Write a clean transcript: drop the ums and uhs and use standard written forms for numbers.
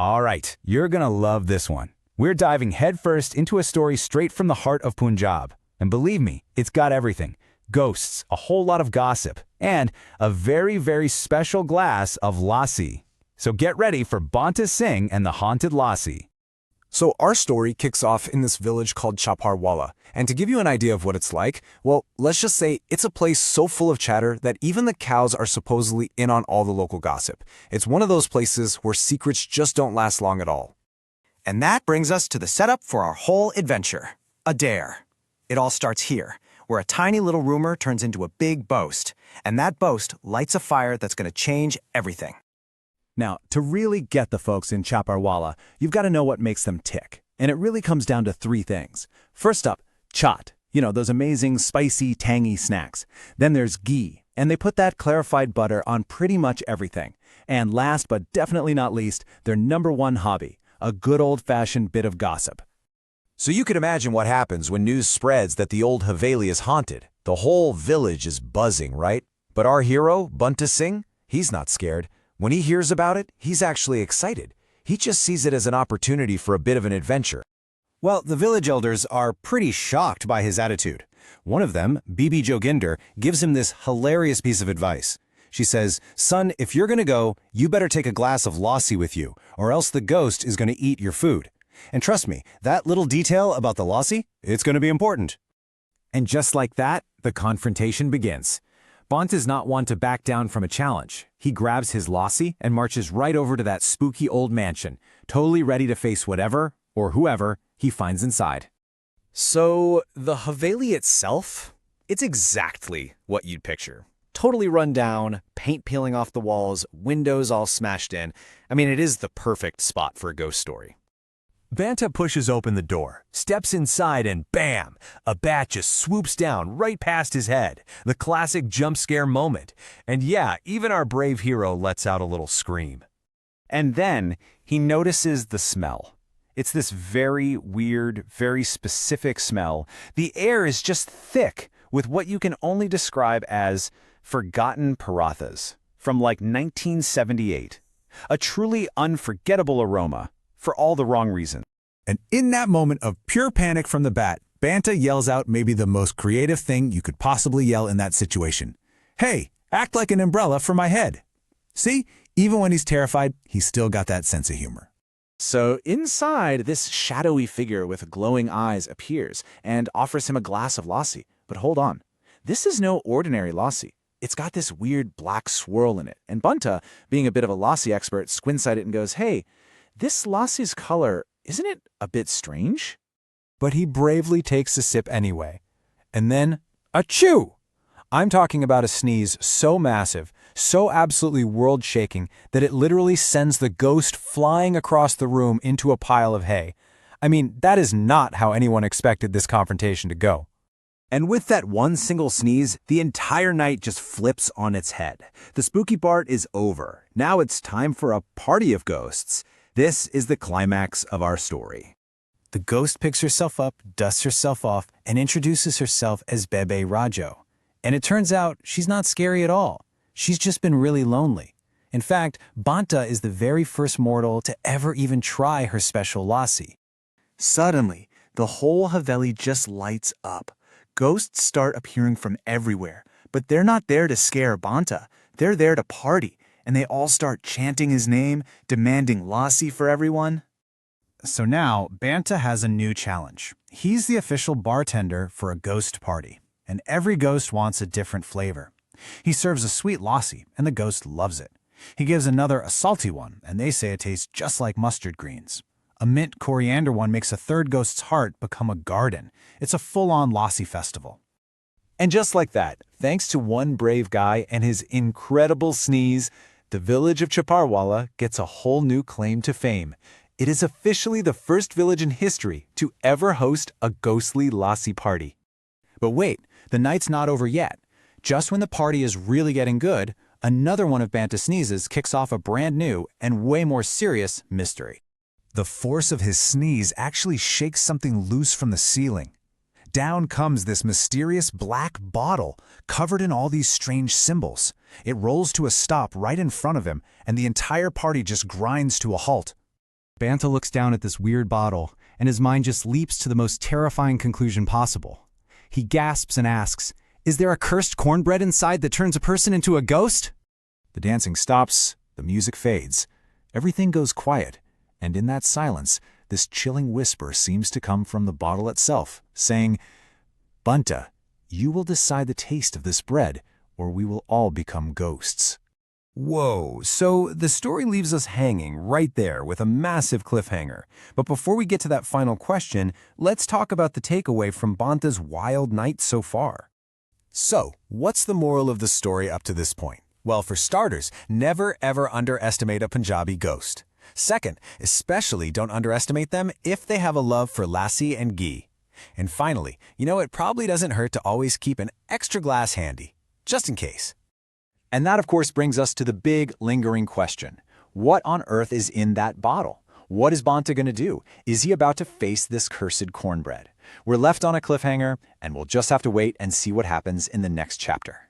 All right, you're gonna love this one. We're diving headfirst into a story straight from the heart of Punjab. And believe me, it's got everything. Ghosts, a whole lot of gossip, and a very, very special glass of Lassi. So get ready for Banta Singh and the haunted Lassi. So our story kicks off in this village called Chhappar. And to give you an idea of what it's like, well, let's just say it's a place so full of chatter that even the cows are supposedly in on all the local gossip. It's one of those places where secrets just don't last long at all. And that brings us to the setup for our whole adventure, a dare. It all starts here, where a tiny little rumor turns into a big boast, and that boast lights a fire that's going to change everything. Now, to really get the folks in Chhappar, you've got to know what makes them tick. And it really comes down to three things. First up, chaat. You know, those amazing, spicy, tangy snacks. Then there's ghee, and they put that clarified butter on pretty much everything. And last but definitely not least, their number one hobby, a good old-fashioned bit of gossip. So you can imagine what happens when news spreads that the old Haveli is haunted. The whole village is buzzing, right? But our hero, Banta Singh, he's not scared. When he hears about it, he's actually excited. He just sees it as an opportunity for a bit of an adventure. Well, the village elders are pretty shocked by his attitude. One of them, Bibi Joginder, gives him this hilarious piece of advice. She says, "Son, if you're going to go, you better take a glass of lassi with you, or else the ghost is going to eat your food." And trust me, that little detail about the lassi, it's going to be important. And just like that, the confrontation begins. Bant is not one to back down from a challenge. He grabs his Lassi and marches right over to that spooky old mansion, totally ready to face whatever, or whoever, he finds inside. So, the Haveli itself? It's exactly what you'd picture. Totally run down, paint peeling off the walls, windows all smashed in. I mean, it is the perfect spot for a ghost story. Banta pushes open the door, steps inside, and bam! A bat just swoops down right past his head. The classic jump scare moment. And yeah, even our brave hero lets out a little scream. And then he notices the smell. It's this very weird, very specific smell. The air is just thick with what you can only describe as forgotten parathas from like 1978. A truly unforgettable aroma. For all the wrong reasons. And in that moment of pure panic from the bat, Banta yells out maybe the most creative thing you could possibly yell in that situation. "Hey, act like an umbrella for my head." See, even when he's terrified, he's still got that sense of humor. So inside, this shadowy figure with glowing eyes appears and offers him a glass of lassi. But hold on, this is no ordinary lassi. It's got this weird black swirl in it. And Banta, being a bit of a lassi expert, squints at it and goes, "Hey, this lassi's color, isn't it a bit strange?" But he bravely takes a sip anyway. And then, achoo! I'm talking about a sneeze so massive, so absolutely world-shaking, that it literally sends the ghost flying across the room into a pile of hay. I mean, that is not how anyone expected this confrontation to go. And with that one single sneeze, the entire night just flips on its head. The spooky part is over. Now it's time for a party of ghosts. This is the climax of our story. The ghost picks herself up, dusts herself off, and introduces herself as Bebe Rajo. And it turns out she's not scary at all. She's just been really lonely. In fact, Banta is the very first mortal to ever even try her special lassi. Suddenly, the whole Haveli just lights up. Ghosts start appearing from everywhere, but they're not there to scare Banta. They're there to party. And they all start chanting his name, demanding lassi for everyone. So now, Banta has a new challenge. He's the official bartender for a ghost party, and every ghost wants a different flavor. He serves a sweet lassi, and the ghost loves it. He gives another a salty one, and they say it tastes just like mustard greens. A mint coriander one makes a third ghost's heart become a garden. It's a full-on lassi festival. And just like that, thanks to one brave guy and his incredible sneeze, the village of Chhappar gets a whole new claim to fame. It is officially the first village in history to ever host a ghostly lassi party. But wait, the night's not over yet. Just when the party is really getting good, another one of Banta's sneezes kicks off a brand new and way more serious mystery. The force of his sneeze actually shakes something loose from the ceiling. Down comes this mysterious black bottle, covered in all these strange symbols. It rolls to a stop right in front of him, and the entire party just grinds to a halt. Banta looks down at this weird bottle, and his mind just leaps to the most terrifying conclusion possible. He gasps and asks, "Is there a cursed cornbread inside that turns a person into a ghost?" The dancing stops, the music fades. Everything goes quiet, and in that silence, this chilling whisper seems to come from the bottle itself, saying, "Banta, you will decide the taste of this bread, or we will all become ghosts." Whoa, so the story leaves us hanging right there with a massive cliffhanger. But before we get to that final question, let's talk about the takeaway from Banta's wild night so far. So, what's the moral of the story up to this point? Well, for starters, never ever underestimate a Punjabi ghost. Second, especially don't underestimate them if they have a love for lassi and ghee. And finally, it probably doesn't hurt to always keep an extra glass handy, just in case. And that, of course, brings us to the big, lingering question. What on earth is in that bottle? What is Banta going to do? Is he about to face this cursed cornbread? We're left on a cliffhanger, and we'll just have to wait and see what happens in the next chapter.